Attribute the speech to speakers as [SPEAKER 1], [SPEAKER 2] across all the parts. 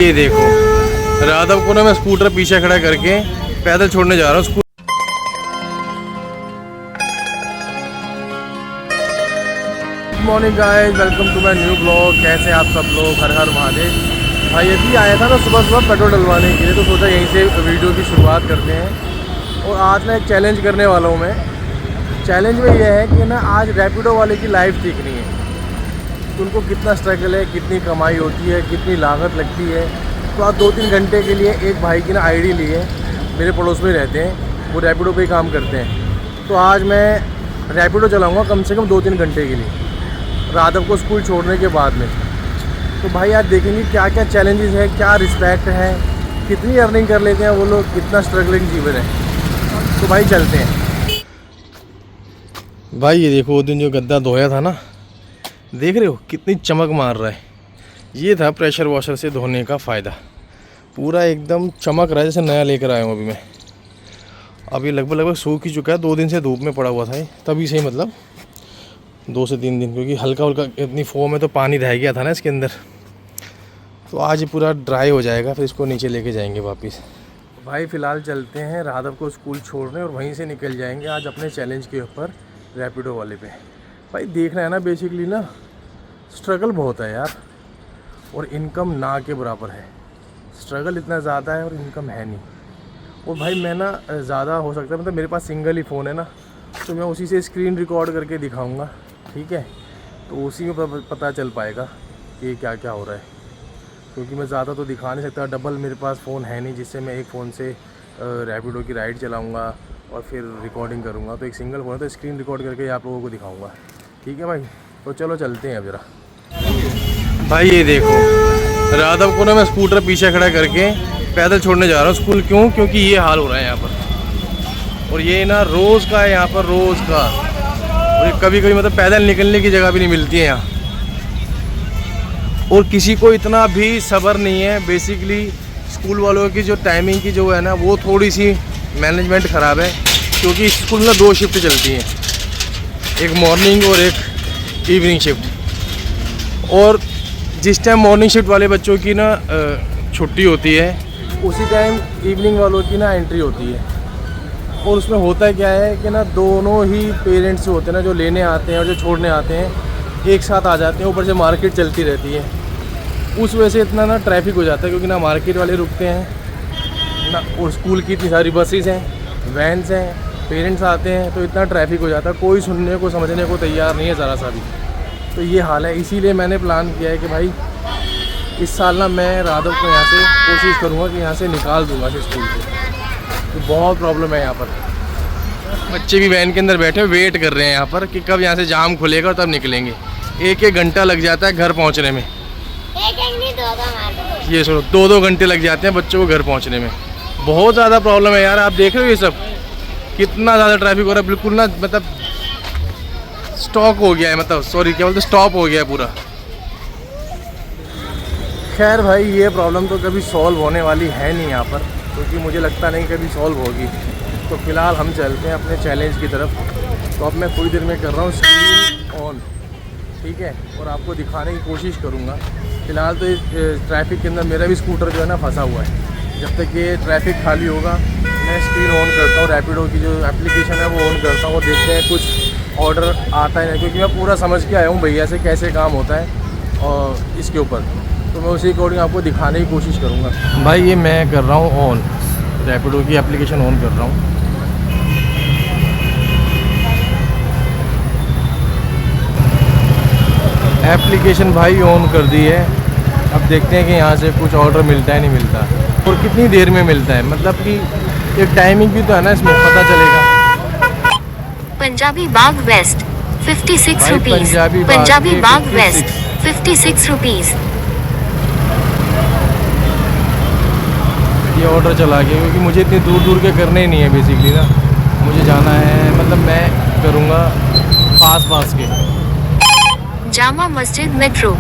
[SPEAKER 1] ये देखो राघव को ना मैं स्कूटर पीछे खड़ा करके पैदल छोड़ने जा रहा हूँ। Good morning guys, welcome to my new blog. कैसे आप सब लोग? हर हर महादेव। भाई अभी आया था ना सुबह सुबह पेट्रोल डलवाने के लिए, तो सोचा यहीं से वीडियो की शुरुआत करते हैं। और आज मैं एक चैलेंज करने वाला हूँ। मैं चैलेंज में ये है कि ना आज रैपिडो वाले की लाइफ देखनी है कि उनको कितना स्ट्रगल है, कितनी कमाई होती है, कितनी लागत लगती है। तो आज 2-3 घंटे के लिए एक भाई की ना आईडी ली है, मेरे पड़ोस में रहते हैं, वो रैपिडो पे ही काम करते हैं। तो आज मैं रैपिडो चलाऊँगा कम से कम 2-3 घंटे के लिए, राघव को स्कूल छोड़ने के बाद में। तो भाई आज देखेंगे क्या क्या चैलेंजेस है, क्या रिस्पेक्ट है, कितनी अर्निंग कर लेते हैं वो लोग, कितना स्ट्रगलिंग जीवन है। तो भाई चलते हैं। भाई ये देखो वो दिन जो गद्दा धोया था ना, देख रहे हो कितनी चमक मार रहा है। ये था प्रेशर वॉशर से धोने का फ़ायदा, पूरा एकदम चमक रहा है जैसे नया लेकर आया हूँ अभी मैं। अभी लगभग सूख ही चुका है, 2 दिन से धूप में पड़ा हुआ था तभी से, मतलब 2 से 3 दिन, क्योंकि हल्का हल्का इतनी फोम है तो पानी रह गया था ना इसके अंदर। तो आज ये पूरा ड्राई हो जाएगा, फिर इसको नीचे लेके जाएंगे वापस। भाई फ़िलहाल चलते हैं राघव को स्कूल छोड़ने और वहीं से निकल जाएंगे आज अपने चैलेंज के ऊपर रैपिडो वाले पे। भाई देखना है ना, बेसिकली ना स्ट्रगल बहुत है यार, और इनकम ना के बराबर है। स्ट्रगल इतना ज़्यादा है और इनकम है नहीं। और भाई मैं ना ज़्यादा हो सकता है, मतलब मेरे पास सिंगल ही फ़ोन है ना, तो मैं उसी से स्क्रीन रिकॉर्ड करके दिखाऊंगा, ठीक है? तो उसी में पता चल पाएगा कि क्या क्या हो रहा है, क्योंकि मैं ज़्यादा तो दिखा नहीं सकता। डबल मेरे पास फ़ोन है नहीं जिससे मैं एक फ़ोन से रैपिडो की राइड चलाऊँगा और फिर रिकॉर्डिंग करूँगा। तो एक सिंगल फ़ोन है तो स्क्रीन रिकॉर्ड करके आप लोगों को दिखाऊँगा, ठीक है भाई? तो चलो चलते हैं अब ज़रा। भाई ये देखो राघव को ना मैं स्कूटर पीछे खड़ा करके पैदल छोड़ने जा रहा हूँ स्कूल। क्योंकि ये हाल हो रहा है यहाँ पर, और ये ना रोज़ का है यहाँ पर, रोज़ का। और कभी कभी मतलब पैदल निकलने की जगह भी नहीं मिलती है यहाँ, और किसी को इतना भी सब्र नहीं है। बेसिकली स्कूल वालों की जो टाइमिंग की जो है ना, वो थोड़ी सी मैनेजमेंट ख़राब है, क्योंकि स्कूल में 2 शिफ्ट चलती हैं, एक मॉर्निंग और एक इवनिंग शिफ्ट। और जिस टाइम मॉर्निंग शिफ्ट वाले बच्चों की ना छुट्टी होती है, उसी टाइम इवनिंग वालों की ना एंट्री होती है। और उसमें होता क्या है कि ना दोनों ही पेरेंट्स होते हैं ना, जो लेने आते हैं और जो छोड़ने आते हैं, एक साथ आ जाते हैं। ऊपर से मार्केट चलती रहती है, उस वजह से इतना ना ट्रैफिक हो जाता है, क्योंकि ना मार्केट वाले रुकते हैं ना, और स्कूल की इतनी सारी बसेस हैं, वैन्स हैं, पेरेंट्स आते हैं, तो इतना ट्रैफिक हो जाता है। कोई सुनने को समझने को तैयार नहीं है ज़रा सा भी। तो ये हाल है, इसीलिए मैंने प्लान किया है कि भाई इस साल ना मैं राघव को यहाँ से कोशिश करूँगा कि यहाँ से निकाल दूँगा इस स्कूल से। तो बहुत प्रॉब्लम है यहाँ पर। बच्चे भी वैन के अंदर बैठे वेट कर रहे हैं यहाँ पर कि कब यहाँ से जाम खुलेगा और तब निकलेंगे। 1-1 घंटा लग जाता है घर पहुँचने में। ये सुनो, 2-2 घंटे लग जाते हैं बच्चों को घर पहुँचने में। बहुत ज़्यादा प्रॉब्लम है यार। आप देख रहे हो ये सब कितना ज़्यादा ट्रैफिक हो रहा है, बिल्कुल ना मतलब स्टॉक हो गया है, मतलब सॉरी क्या बोलते, स्टॉप हो गया है पूरा। खैर भाई ये प्रॉब्लम तो कभी सॉल्व होने वाली है नहीं यहाँ पर, क्योंकि मुझे लगता नहीं कभी सॉल्व होगी। तो फिलहाल हम चलते हैं अपने चैलेंज की तरफ। तो अब मैं थोड़ी देर में कर रहा हूँ स्क्रीन ऑन, ठीक है? और आपको दिखाने की कोशिश करूँगा। फ़िलहाल तो इस ट्रैफिक के अंदर मेरा भी स्कूटर जो है ना फंसा हुआ है। जब तक ये ट्रैफिक खाली होगा मैं स्क्रीन ऑन करता हूँ, रैपिडो की जो एप्लीकेशन है वो ऑन करता हूँ, और देखते हैं कुछ ऑर्डर आता है नहीं, क्योंकि मैं पूरा समझ के आया हूँ भैया से कैसे काम होता है और इसके ऊपर। तो मैं उसी अकॉर्डिंग आपको दिखाने की कोशिश करूँगा। भाई ये मैं कर रहा हूँ ऑन, रैपिडो की एप्लीकेशन ऑन कर रहा हूँ। एप्लीकेशन भाई ऑन कर दी है। अब देखते हैं कि यहाँ से कुछ ऑर्डर मिलता है नहीं मिलता, और कितनी देर में मिलता है, मतलब कि एक टाइमिंग भी तो है ना, इसमें पता चलेगा।
[SPEAKER 2] पंजाबी बाग वेस्ट 56 रुपीस। पंजाबी बाग वेस्ट 56 रुपीस।
[SPEAKER 1] ये ऑर्डर चला गया, क्योंकि मुझे इतनी दूर दूर के करने ही नहीं है बेसिकली ना, मुझे जाना है, मतलब मैं करूँगा पास के।
[SPEAKER 2] Jama Masjid metro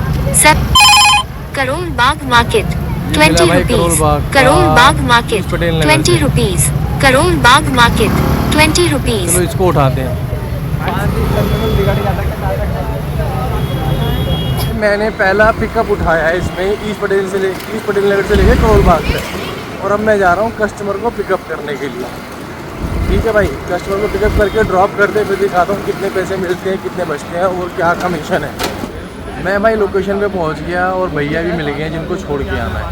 [SPEAKER 2] Karol Bagh market 20 rupees. Karol Bagh market 20 rupees. Karol Bagh market 20 rupees.
[SPEAKER 1] चलो इसको उठाते हैं। मैंने पहला पिकअप उठाया है इसमें ईस्ट पटेल नगर से लेके करोल बाग तक, और अब मैं जा रहा हूँ कस्टमर को पिकअप करने के लिए। ठीक है भाई, कस्टमर को पिकअप करके ड्रॉप करते फिर दिखाता हूँ कितने पैसे मिलते हैं, कितने बचते हैं और क्या कमीशन है। मैं भाई लोकेशन पे पहुँच गया और भैया भी मिल गए हैं जिनको छोड़ के आना है।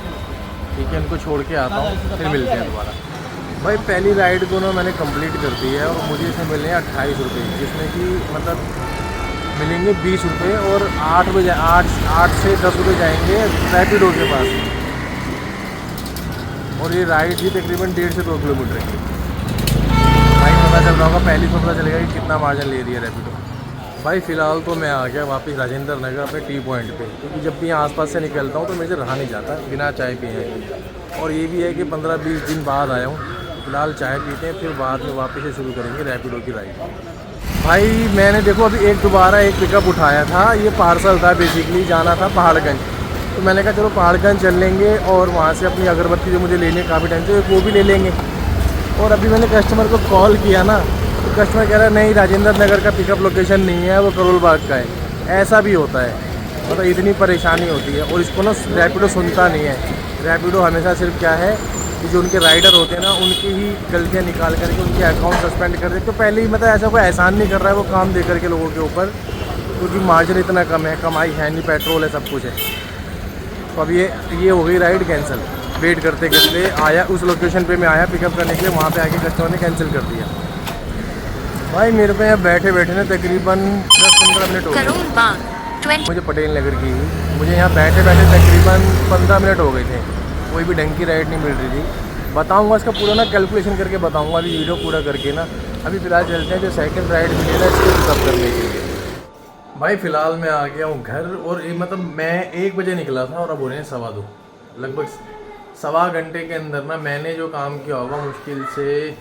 [SPEAKER 1] ठीक है, इनको छोड़ के आता हूँ, फिर मिलते हैं दोबारा। भाई पहली राइड को ना मैंने कंप्लीट कर दी है और मुझे इसमें मिले हैं 28 रुपये, जिसमें कि मतलब मिलेंगे 20 रुपये, और 8 से 10 रुपये जाएंगे रैपिडो के पास। और ये राइड थी तकरीबन 1.5 से 2 किलोमीटर की। भाई पता चल रहा होगा, पहली तो पता चलेगा कि कितना मार्जिन ले रही है रैपिडो। भाई फ़िलहाल तो मैं आ गया वापस राजेंद्र नगर अपने टी पॉइंट पे, क्योंकि जब भी यहाँ आसपास से निकलता हूँ तो मेरे से रहा नहीं जाता बिना चाय पिए। और ये भी है कि 15-20 दिन बाद आया हूँ, फ़िलहाल चाय पीते हैं, फिर बाद में वापस से शुरू करेंगे रैपिडो की राइड। भाई मैंने देखो अभी दोबारा एक पिकअप उठाया था, ये पार्सल था, बेसिकली जाना था पहाड़गंज। तो मैंने कहा चलो पहाड़गंज चल लेंगे और वहाँ से अपनी अगरबत्ती जो मुझे लेनी है काफ़ी टाइम से वो भी ले लेंगे। और अभी मैंने कस्टमर को कॉल किया ना, तो कस्टमर कह रहा है नहीं राजेंद्र नगर का पिकअप लोकेशन नहीं है, वो करोल बाग का है। ऐसा भी होता है, मतलब इतनी परेशानी होती है। और इसको ना रैपिडो सुनता नहीं है। रैपिडो हमेशा सिर्फ क्या है कि जो उनके राइडर होते हैं ना, उनकी ही गलतियाँ निकाल करके उनके अकाउंट सस्पेंड कर देते। तो पहले ही मतलब ऐसा कोई एहसान नहीं कर रहा है वो काम दे करके लोगों के ऊपर, क्योंकि मार्जिन इतना कम है, कमाई है नहीं, पेट्रोल है, सब कुछ है। तो अब ये हो गई राइड कैंसिल। वेट करते करते आया उस लोकेशन पे, मैं आया पिकअप करने के लिए, वहाँ पे आके कस्टमर ने कैंसिल कर दिया। भाई मेरे पे यहाँ बैठे बैठे ना तकरीबन 10-15 मिनट हो गए। मुझे पटेल नगर की मुझे यहाँ बैठे बैठे तकरीबन 15 मिनट हो गए थे। कोई भी ढंग की राइड नहीं मिल रही थी। बताऊँगा इसका पूरा ना कैलकुलेशन करके बताऊँगा अभी वीडियो पूरा करके ना। अभी फ़िलहाल चलते हैं जो सेकंड राइड मिली ना इसको पिकअप करने के लिए। भाई फ़िलहाल मैं आ गया हूँ घर, और मतलब मैं 1 बजे निकला था और अब हो रहे हैं 2:15। लगभग 1.25 घंटे के अंदर ना मैंने जो काम किया होगा मुश्किल से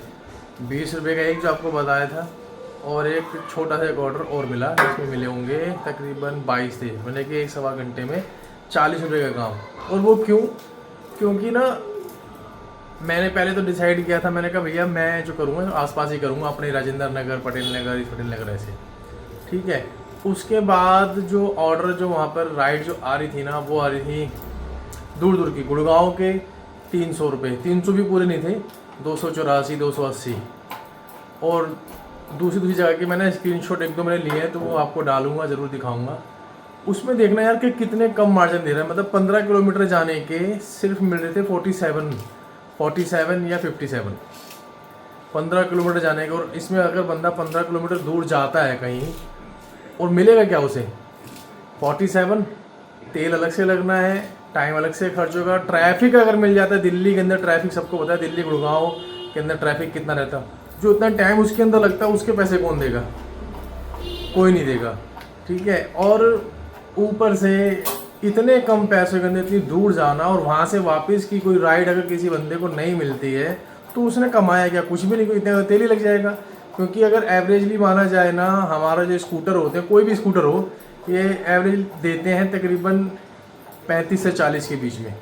[SPEAKER 1] 20 रुपये का एक जो आपको बताया था, और एक छोटा सा एक ऑर्डर और मिला जिसमें मिले होंगे तकरीबन 22 थे, मैंने कि 1-1.25 घंटे में 40 रुपये का काम। और वो क्योंकि ना मैंने पहले तो डिसाइड किया था, मैंने कहा भैया मैं जो करूँगा आसपास ही करूँगा, अपने राजेंद्र नगर, पटेल नगर ऐसे। ठीक है, उसके बाद जो ऑर्डर जो वहाँ पर राइड जो आ रही थी ना, वो आ रही थी दूर की, गुड़गांव के 300 रुपये, 300 भी पूरे नहीं थे, 284, 280। और दूसरी जगह के मैंने स्क्रीनशॉट 1-2 मैंने लिए हैं, तो वो आपको डालूंगा, ज़रूर दिखाऊंगा। उसमें देखना यार कि कितने कम मार्जिन दे रहा है। मतलब 15 किलोमीटर जाने के सिर्फ मिल रहे थे 47 या 57, 15 किलोमीटर जाने के। और इसमें अगर बंदा 15 किलोमीटर दूर जाता है कहीं, और मिलेगा क्या उसे 47, तेल अलग से लगना है, टाइम अलग से खर्च होगा, ट्रैफिक अगर मिल जाता है, दिल्ली के अंदर ट्रैफिक सबको पता है, दिल्ली गुड़गांव के अंदर ट्रैफिक कितना रहता है, जो इतना टाइम उसके अंदर लगता है उसके पैसे कौन देगा? कोई नहीं देगा। ठीक है, और ऊपर से इतने कम पैसे के अंदर इतनी दूर जाना, और वहाँ से वापस की कोई राइड अगर किसी बंदे को नहीं मिलती है तो उसने कमाया क्या? कुछ भी नहीं, कोई इतना तेल ही लग जाएगा। क्योंकि अगर एवरेजली माना जाए ना, हमारा जो स्कूटर होते हैं, कोई भी स्कूटर हो, ये एवरेज देते हैं तकरीबन 35 से 40 के बीच में।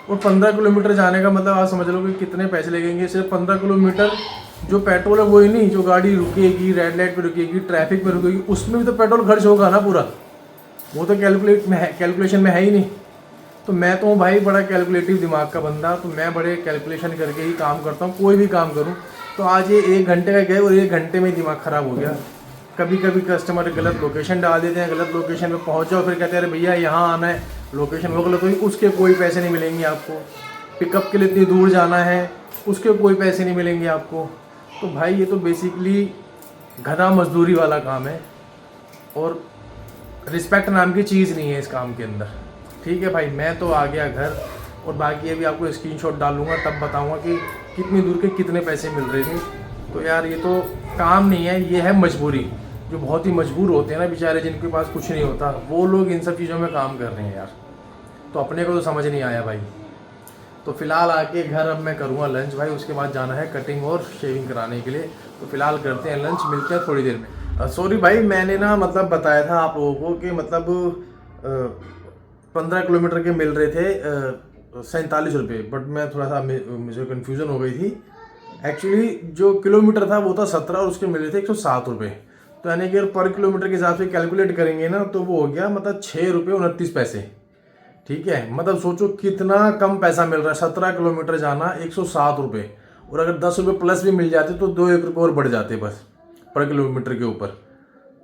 [SPEAKER 1] और 15 किलोमीटर जाने का मतलब आप समझ लो कि कितने पैसे लगेंगे। सिर्फ 15 किलोमीटर जो पेट्रोल है वो ही नहीं, जो गाड़ी रुकेगी, रेड लाइट पे रुकेगी, ट्रैफिक पे रुकेगी, उसमें भी तो पेट्रोल खर्च होगा ना पूरा। वो तो कैलकुलेशन में है ही नहीं। तो मैं तो हूँ भाई बड़ा कैलकुलेटिव दिमाग का बंदा, तो मैं बड़े कैलकुलेशन करके ही काम करता हूँ, कोई भी काम करूँ। तो आज ये 1 घंटे का गए और 1 घंटे में दिमाग ख़राब हो गया। कभी कस्टमर गलत लोकेशन डाल देते हैं, गलत लोकेशन पे पहुँच जाओ, फिर कहते हैं अरे भैया यहाँ आना है, लोकेशन वो गलत हुई, उसके कोई पैसे नहीं मिलेंगे आपको। पिकअप के लिए इतनी दूर जाना है, उसके कोई पैसे नहीं मिलेंगे आपको। तो भाई ये तो बेसिकली गधा मजदूरी वाला काम है, और रिस्पेक्ट नाम की चीज़ नहीं है इस काम के अंदर। ठीक है भाई, मैं तो आ गया घर, और बाकी अभी आपको स्क्रीनशॉट डालूंगा, तब बताऊंगा कि कितनी दूर के कितने पैसे मिल रहे थे। तो यार ये तो काम नहीं है, ये है मजबूरी। जो बहुत ही मजबूर होते हैं ना बेचारे, जिनके पास कुछ नहीं होता, वो लोग इन सब चीज़ों में काम कर रहे हैं यार। तो अपने को तो समझ नहीं आया भाई। तो फिलहाल आके घर अब मैं करूँगा लंच भाई, उसके बाद जाना है कटिंग और शेविंग कराने के लिए। तो फिलहाल करते हैं लंच, मिलते हैं थोड़ी देर में। सॉरी भाई, मैंने ना मतलब बताया था आप लोगों को कि मतलब 15 किलोमीटर के मिल रहे थे 47 रुपये, बट मैं थोड़ा सा मुझे कन्फ्यूज़न हो गई थी। एक्चुअली जो किलोमीटर था वो था 17 और उसके मिल रहे थे 107 रुपये। तो यानी कि अगर पर किलोमीटर के हिसाब से कैलकुलेट करेंगे ना तो वो हो गया मतलब 6 रुपये 29 पैसे। ठीक है, मतलब सोचो कितना कम पैसा मिल रहा है। 17 किलोमीटर जाना 107 रुपये, और अगर 10 रुपये प्लस भी मिल जाते तो 2-1 रुपये और बढ़ जाते बस पर किलोमीटर के ऊपर।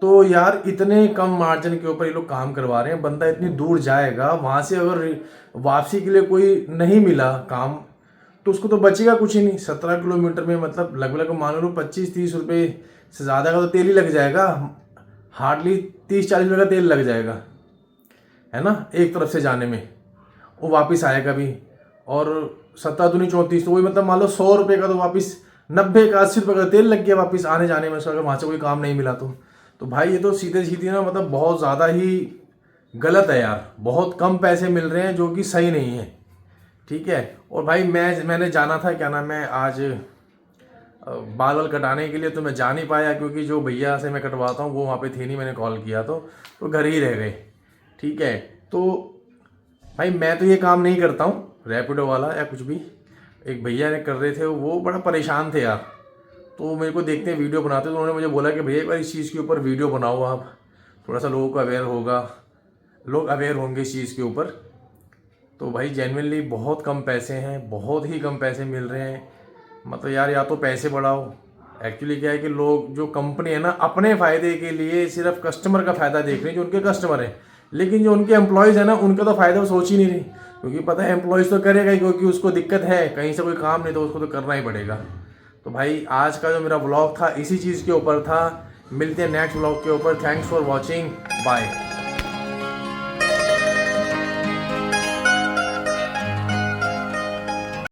[SPEAKER 1] तो यार इतने कम मार्जिन के ऊपर ये लोग काम करवा रहे हैं। बंदा इतनी दूर जाएगा, वहाँ से अगर वापसी के लिए कोई नहीं मिला काम तो उसको तो बचेगा कुछ ही नहीं। 17 किलोमीटर में मतलब लगभग मान लो 25-30 रुपये से ज़्यादा का तो तेल ही लग जाएगा। हार्डली 30-40 रुपये का तेल लग जाएगा, है ना, एक तरफ से जाने में, वो वापस आएगा भी। और 17 दूनी 34, तो वही मतलब मान लो 100 रुपये का तो वापस 90 का 80 रुपये का तेल लग गया वापस आने जाने में, अगर वहाँ से कोई काम नहीं मिला तो भाई ये तो सीधे सीधे ना मतलब बहुत ज़्यादा ही गलत है यार। बहुत कम पैसे मिल रहे हैं जो कि सही नहीं है। ठीक है, और भाई मैंने जाना था, क्या नाम है, आज बाल वाल कटाने के लिए, तो मैं जा नहीं पाया क्योंकि जो भैया से मैं कटवाता हूँ वो वहाँ पे थे नहीं। मैंने कॉल किया तो घर ही रह गए। ठीक है, तो भाई मैं तो ये काम नहीं करता हूँ रैपिडो वाला या कुछ भी। एक भैया ने कर रहे थे, वो बड़ा परेशान थे यार, तो मेरे को देखते हैं वीडियो बनाते, तो उन्होंने मुझे बोला कि भैया एक बार इस चीज़ के ऊपर वीडियो बनाओ आप, थोड़ा सा लोगों को अवेयर होगा, लोग अवेयर होंगे इस चीज़ के ऊपर। तो भाई जेन्युइनली बहुत कम पैसे हैं, बहुत ही कम पैसे मिल रहे हैं। मतलब यार या तो पैसे बढ़ाओ। एक्चुअली क्या है कि लोग, जो कंपनी है ना, अपने फ़ायदे के लिए सिर्फ कस्टमर का फ़ायदा देख रहे हैं, जो उनके कस्टमर हैं, लेकिन जो उनके एम्प्लॉयज़ है ना उनका तो फ़ायदा वो सोच ही नहीं रही। क्योंकि पता है एम्प्लॉयज़ तो करेगा ही, क्योंकि उसको दिक्कत है, कहीं से कोई काम नहीं तो उसको तो करना ही पड़ेगा। तो भाई आज का जो मेरा व्लॉग था इसी चीज़ के ऊपर था। मिलते हैं नेक्स्ट व्लॉग के ऊपर। Thanks for watching, bye.